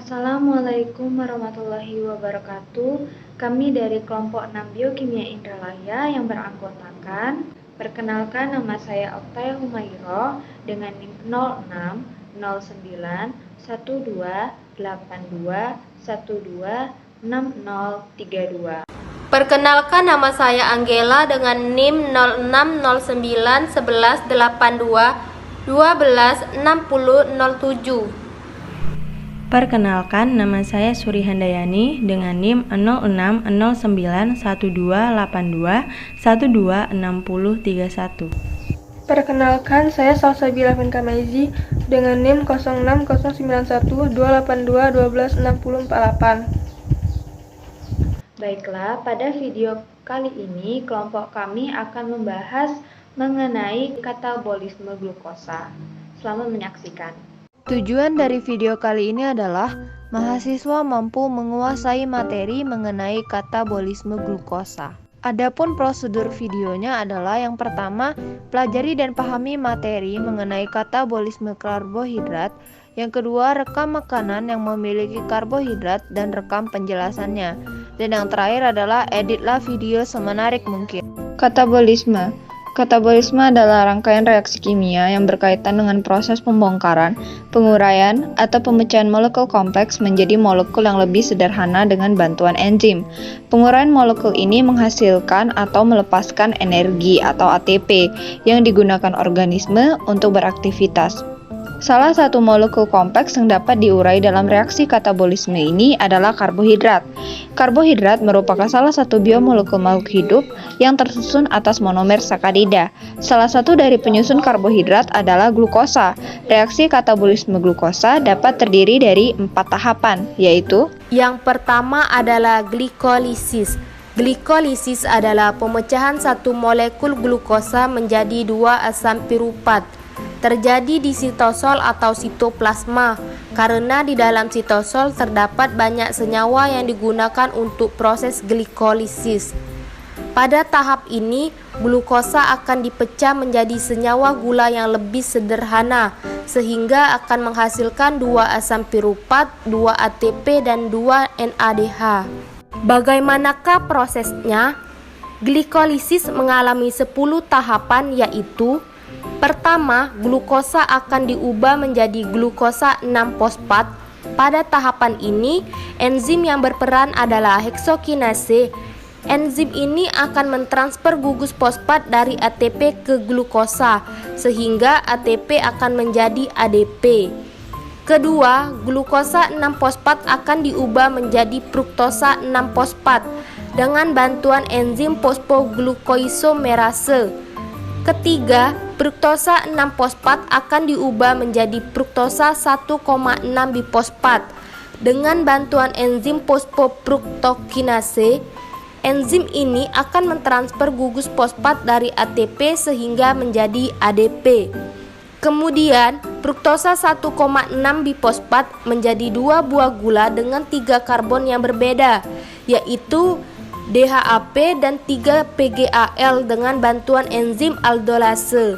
Assalamualaikum warahmatullahi wabarakatuh. Kami dari kelompok 6 Biokimia Indralaya yang beranggotakan, perkenalkan nama saya Oktaya Humayroh dengan NIM 06091282126032. Perkenalkan, nama saya Anggela dengan NIM 06091182126007. Perkenalkan, nama saya Suri Handayani dengan NIM 06091282126031. Perkenalkan, saya Salsabila Finka Maizi dengan NIM 06091282126048. Baiklah, pada video kali ini kelompok kami akan membahas mengenai katabolisme glukosa. Selamat menyaksikan. Tujuan dari video kali ini adalah mahasiswa mampu menguasai materi mengenai katabolisme glukosa. Adapun prosedur videonya adalah yang pertama, pelajari dan pahami materi mengenai katabolisme karbohidrat. Yang kedua, rekam makanan yang memiliki karbohidrat dan rekam penjelasannya. Dan yang terakhir adalah editlah video semenarik mungkin. Katabolisme adalah rangkaian reaksi kimia yang berkaitan dengan proses pembongkaran, penguraian, atau pemecahan molekul kompleks menjadi molekul yang lebih sederhana dengan bantuan enzim. Penguraian molekul ini menghasilkan atau melepaskan energi atau ATP yang digunakan organisme untuk beraktivitas. Salah satu molekul kompleks yang dapat diurai dalam reaksi katabolisme ini adalah karbohidrat. Karbohidrat merupakan salah satu biomolekul makhluk hidup yang tersusun atas monomer sakarida. Salah satu dari penyusun karbohidrat adalah glukosa. Reaksi katabolisme glukosa dapat terdiri dari 4 tahapan, yaitu: Yang pertama adalah glikolisis. Glikolisis adalah pemecahan satu molekul glukosa menjadi 2 asam piruvat. Terjadi di sitosol atau sitoplasma karena di dalam sitosol terdapat banyak senyawa yang digunakan untuk proses glikolisis. Pada tahap ini, glukosa akan dipecah menjadi senyawa gula yang lebih sederhana sehingga akan menghasilkan 2 asam piruvat, 2 ATP dan 2 NADH. Bagaimanakah prosesnya? Glikolisis mengalami 10 tahapan, yaitu: pertama, glukosa akan diubah menjadi glukosa 6-fosfat. Pada tahapan ini, enzim yang berperan adalah heksokinase. Enzim ini akan mentransfer gugus fosfat dari ATP ke glukosa, sehingga ATP akan menjadi ADP. Kedua, glukosa 6-fosfat akan diubah menjadi fruktosa 6-fosfat dengan bantuan enzim fosfoglukoisomerase. Ketiga, fruktosa 6-fosfat akan diubah menjadi fruktosa 1,6 bifosfat dengan bantuan enzim fosfofruktokinase. Enzim ini akan mentransfer gugus fosfat dari ATP sehingga menjadi ADP. Kemudian, fruktosa 1,6 bifosfat menjadi 2 buah gula dengan 3 karbon yang berbeda, yaitu DHAP dan 3 PGAL dengan bantuan enzim aldolase.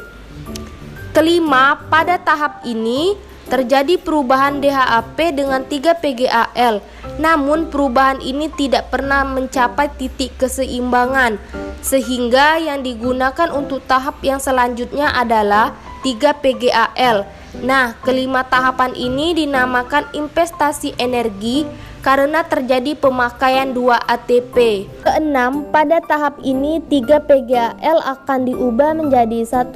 Kelima, pada tahap ini terjadi perubahan DHAP dengan 3 PGAL. Namun perubahan ini tidak pernah mencapai titik keseimbangan, sehingga yang digunakan untuk tahap yang selanjutnya adalah 3 PGAL. Nah, kelima tahapan ini dinamakan investasi energi karena terjadi pemakaian 2 ATP. Keenam, pada tahap ini 3 PGAL akan diubah menjadi 1,3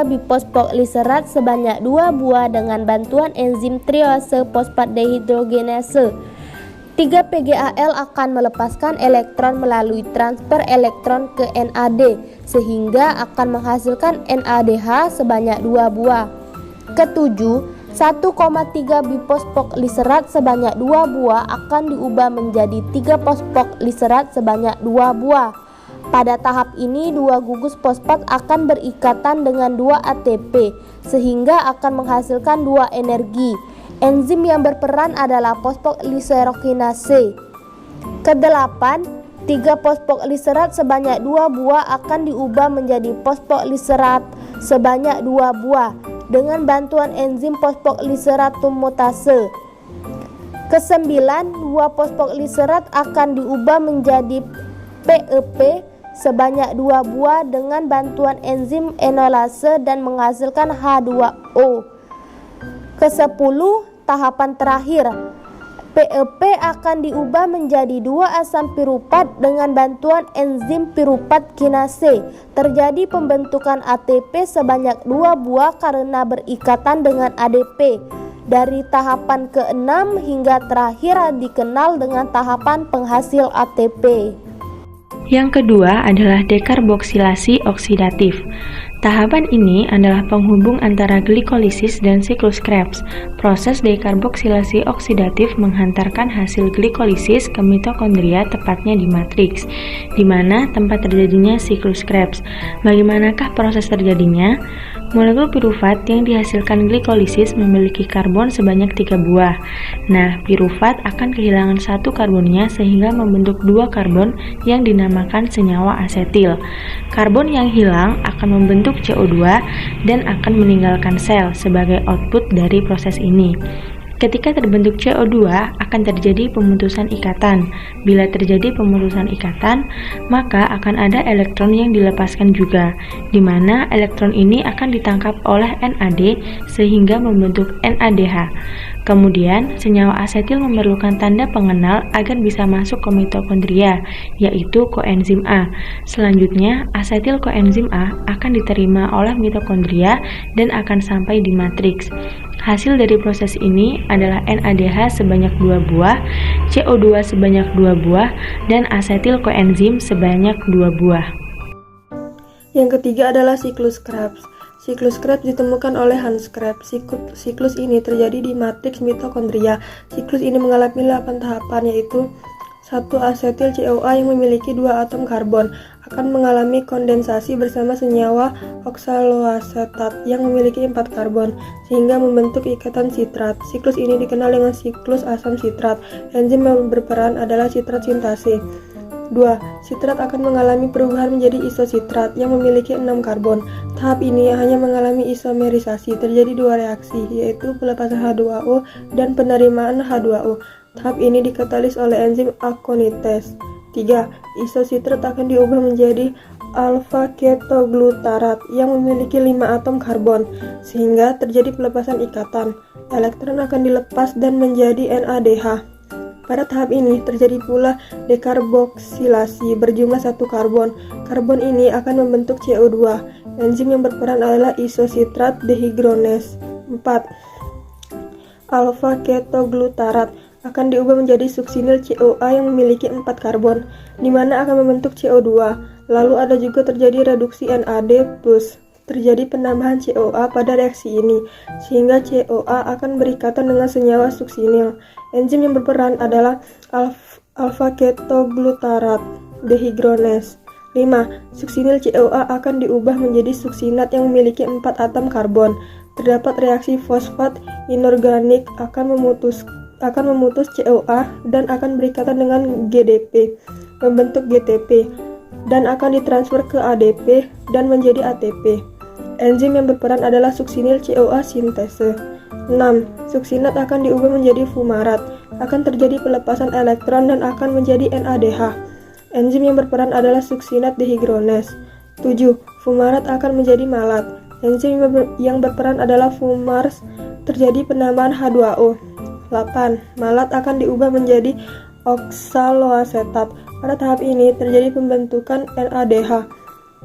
bifosfoglycerat sebanyak 2 buah dengan bantuan enzim triose fosfat dehidrogenase. 3 PGAL akan melepaskan elektron melalui transfer elektron ke NAD sehingga akan menghasilkan NADH sebanyak 2 buah. Ketujuh, 1,3 bifosfoglycerat sebanyak 2 buah akan diubah menjadi 3 fosfoglycerat sebanyak 2 buah. Pada tahap ini 2 gugus fosfat akan berikatan dengan 2 ATP sehingga akan menghasilkan 2 energi. Enzim yang berperan adalah fosfoglycerokinase. Kedelapan, 3 fosfoglycerat sebanyak 2 buah akan diubah menjadi fosfoglycerat sebanyak 2 buah dengan bantuan enzim fosfoglyceratum mutase. Kesembilan, 2 fosfoglycerat akan diubah menjadi PEP sebanyak 2 buah dengan bantuan enzim enolase dan menghasilkan H2O. Ke-10, tahapan terakhir. PEP akan diubah menjadi 2 asam piruvat dengan bantuan enzim piruvat kinase. Terjadi pembentukan ATP sebanyak 2 buah karena berikatan dengan ADP. Dari tahapan ke-6 hingga terakhir dikenal dengan tahapan penghasil ATP. Yang kedua adalah dekarboksilasi oksidatif. Tahapan ini adalah penghubung antara glikolisis dan siklus Krebs. Proses dekarboksilasi oksidatif menghantarkan hasil glikolisis ke mitokondria, tepatnya di matriks, di mana tempat terjadinya siklus Krebs. Bagaimanakah proses terjadinya? Molekul piruvat yang dihasilkan glikolisis memiliki karbon sebanyak 3 buah. Nah, piruvat akan kehilangan 1 karbonnya sehingga membentuk 2 karbon yang dinamakan senyawa asetil. Karbon yang hilang akan membentuk CO2 dan akan meninggalkan sel sebagai output dari proses ini. Ketika terbentuk CO2, akan terjadi pemutusan ikatan. Bila terjadi pemutusan ikatan, maka akan ada elektron yang dilepaskan juga, di mana elektron ini akan ditangkap oleh NAD sehingga membentuk NADH. Kemudian, senyawa asetil memerlukan tanda pengenal agar bisa masuk ke mitokondria, yaitu koenzim A. Selanjutnya, asetil koenzim A akan diterima oleh mitokondria dan akan sampai di matriks. Hasil dari proses ini adalah NADH sebanyak 2 buah, CO2 sebanyak 2 buah, dan asetil koenzim sebanyak 2 buah. Yang ketiga adalah siklus Krebs. Siklus Krebs ditemukan oleh Hans Krebs. Siklus ini terjadi di matriks mitokondria. Siklus ini mengalami 8 tahapan, yaitu 1. Asetil CoA yang memiliki 2 atom karbon akan mengalami kondensasi bersama senyawa oksaloasetat yang memiliki 4 karbon sehingga membentuk ikatan sitrat. Siklus ini dikenal dengan siklus asam sitrat. Enzim yang berperan adalah sitrat sintase. 2. Sitrat akan mengalami perubahan menjadi isositrat yang memiliki 6 karbon. Tahap ini hanya mengalami isomerisasi. Terjadi 2 reaksi, yaitu pelepasan H2O dan penerimaan H2O. Tahap ini dikatalis oleh enzim akonitase. 3. Isositrat akan diubah menjadi alfa-ketoglutarat yang memiliki 5 atom karbon, sehingga terjadi pelepasan ikatan. Elektron akan dilepas dan menjadi NADH. Pada tahap ini terjadi pula dekarboksilasi berjumlah 1 karbon. Karbon ini akan membentuk CO2. Enzim yang berperan adalah isositrat dehydrogenase. 4. Alfa-ketoglutarat akan diubah menjadi suksinil CoA yang memiliki 4 karbon, di mana akan membentuk CO2. Lalu ada juga terjadi reduksi NAD+. Terjadi penambahan CoA pada reaksi ini, sehingga CoA akan berikatan dengan senyawa suksinil. Enzim yang berperan adalah alfa-ketoglutarat dehydrogenase. 5. Suksinil CoA akan diubah menjadi suksinat yang memiliki 4 atom karbon. Terdapat reaksi fosfat inorganik akan memutus CoA dan akan berikatan dengan GDP, membentuk GTP, dan akan ditransfer ke ADP dan menjadi ATP. Enzim yang berperan adalah suksinil CoA sintase. 6. Suksinat akan diubah menjadi fumarat, akan terjadi pelepasan elektron dan akan menjadi NADH. Enzim yang berperan adalah suksinat dehydrogenase. 7. Fumarat akan menjadi malat. Enzim yang berperan adalah fumars, terjadi penambahan H2O. 8. Malat akan diubah menjadi oksaloasetat. Pada tahap ini terjadi pembentukan NADH.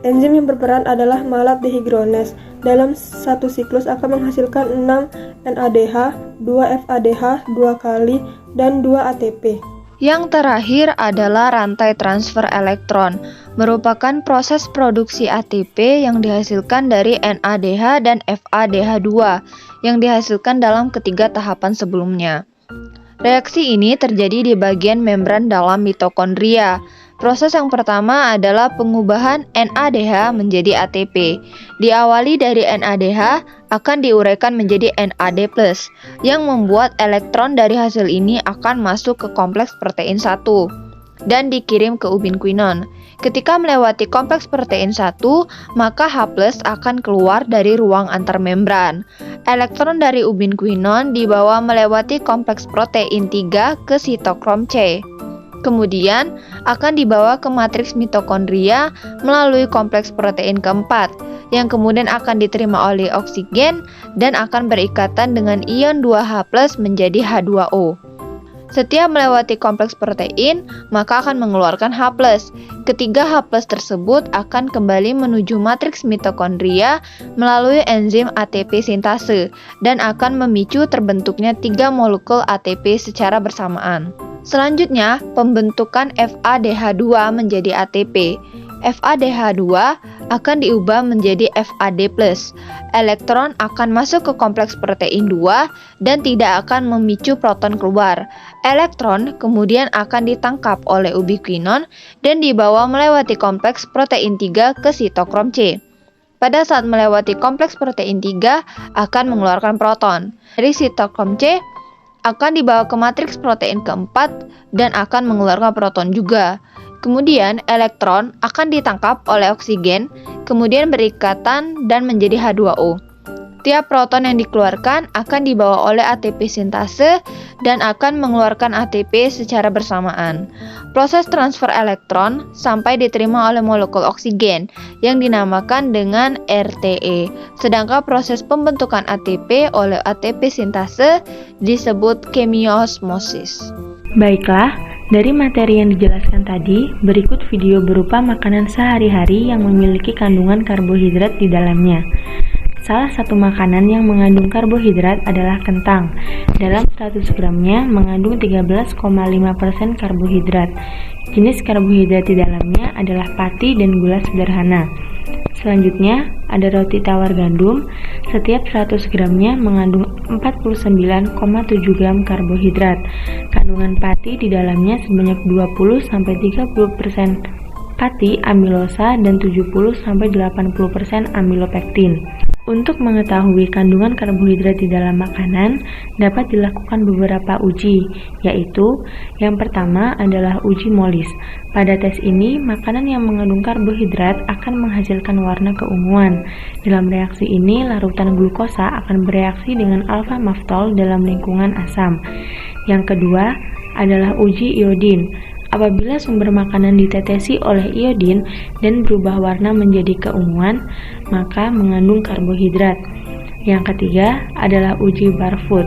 Enzim yang berperan adalah malat dehydrogenase. Dalam satu siklus akan menghasilkan 6 NADH, 2 FADH 2 kali, dan 2 ATP. Yang terakhir adalah rantai transfer elektron, merupakan proses produksi ATP yang dihasilkan dari NADH dan FADH2 yang dihasilkan dalam ketiga tahapan sebelumnya. Reaksi ini terjadi di bagian membran dalam mitokondria. Proses yang pertama adalah pengubahan NADH menjadi ATP. Diawali dari NADH akan diuraikan menjadi NAD+, yang membuat elektron dari hasil ini akan masuk ke kompleks protein 1 dan dikirim ke ubin quinon. Ketika melewati kompleks protein 1, maka H+ akan keluar dari ruang antarmembran. Elektron dari ubin-quinon dibawa melewati kompleks protein 3 ke sitokrom C. Kemudian akan dibawa ke matriks mitokondria melalui kompleks protein keempat, yang kemudian akan diterima oleh oksigen dan akan berikatan dengan ion 2H+ menjadi H2O. Setiap melewati kompleks protein, maka akan mengeluarkan H+. Ketiga H+ tersebut akan kembali menuju matriks mitokondria melalui enzim ATP sintase dan akan memicu terbentuknya 3 molekul ATP secara bersamaan. Selanjutnya, pembentukan FADH2 menjadi ATP. FADH2 akan diubah menjadi FAD+. Elektron akan masuk ke kompleks protein 2 dan tidak akan memicu proton keluar. Elektron kemudian akan ditangkap oleh ubiquinon dan dibawa melewati kompleks protein 3 ke sitokrom C. Pada saat melewati kompleks protein 3 akan mengeluarkan proton. Dari sitokrom C akan dibawa ke matriks protein keempat dan akan mengeluarkan proton juga. Kemudian elektron akan ditangkap oleh oksigen, kemudian berikatan dan menjadi H2O. Tiap proton yang dikeluarkan akan dibawa oleh ATP sintase dan akan mengeluarkan ATP secara bersamaan. Proses transfer elektron sampai diterima oleh molekul oksigen yang dinamakan dengan RTE. Sedangkan proses pembentukan ATP oleh ATP sintase disebut kemiosmosis. Baiklah, dari materi yang dijelaskan tadi, berikut video berupa makanan sehari-hari yang memiliki kandungan karbohidrat di dalamnya. Salah satu makanan yang mengandung karbohidrat adalah kentang. Dalam 100 gramnya mengandung 13,5% karbohidrat. Jenis karbohidrat di dalamnya adalah pati dan gula sederhana. Selanjutnya, ada roti tawar gandum. Setiap 100 gramnya mengandung 49,7 gram karbohidrat. Kandungan pati di dalamnya sebanyak 20-30% pati amilosa dan 70-80% amilopektin. Untuk mengetahui kandungan karbohidrat di dalam makanan, dapat dilakukan beberapa uji, yaitu yang pertama adalah uji Molis. Pada tes ini, makanan yang mengandung karbohidrat akan menghasilkan warna keunguan. Dalam reaksi ini, larutan glukosa akan bereaksi dengan alfa-maftol dalam lingkungan asam. Yang kedua adalah uji iodin. Apabila sumber makanan ditetesi oleh iodin dan berubah warna menjadi keunguan, maka mengandung karbohidrat. Yang ketiga adalah uji Barfoot,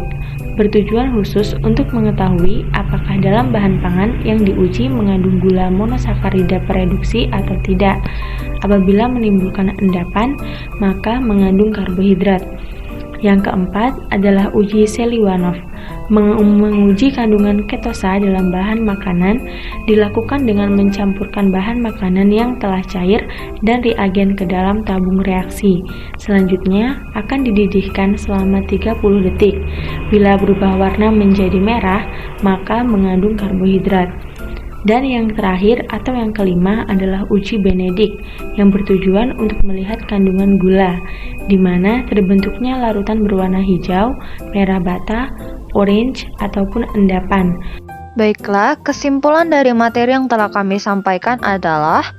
bertujuan khusus untuk mengetahui apakah dalam bahan pangan yang diuji mengandung gula monosakarida pereduksi atau tidak. Apabila menimbulkan endapan, maka mengandung karbohidrat. Yang keempat adalah uji Seliwanov. Menguji kandungan ketosa dalam bahan makanan dilakukan dengan mencampurkan bahan makanan yang telah cair dan reagen ke dalam tabung reaksi. Selanjutnya akan dididihkan selama 30 detik. Bila berubah warna menjadi merah, maka mengandung karbohidrat. Dan yang terakhir atau yang kelima adalah uji Benedict yang bertujuan untuk melihat kandungan gula, di mana terbentuknya larutan berwarna hijau, merah bata, orange, ataupun endapan. Baiklah, kesimpulan dari materi yang telah kami sampaikan adalah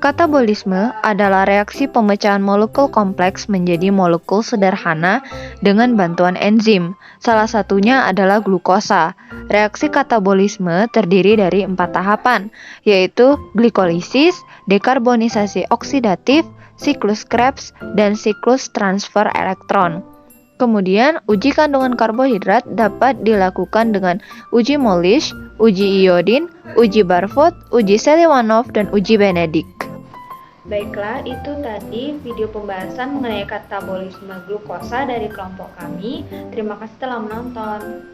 katabolisme adalah reaksi pemecahan molekul kompleks menjadi molekul sederhana dengan bantuan enzim. Salah satunya adalah glukosa. Reaksi katabolisme terdiri dari 4 tahapan, yaitu glikolisis, dekarbonisasi oksidatif, siklus Krebs, dan siklus transfer elektron. Kemudian, uji kandungan karbohidrat dapat dilakukan dengan uji Molis, uji iodin, uji Barfoot, uji Seliwanov, dan uji Benedict. Baiklah, itu tadi video pembahasan mengenai katabolisme glukosa dari kelompok kami. Terima kasih telah menonton.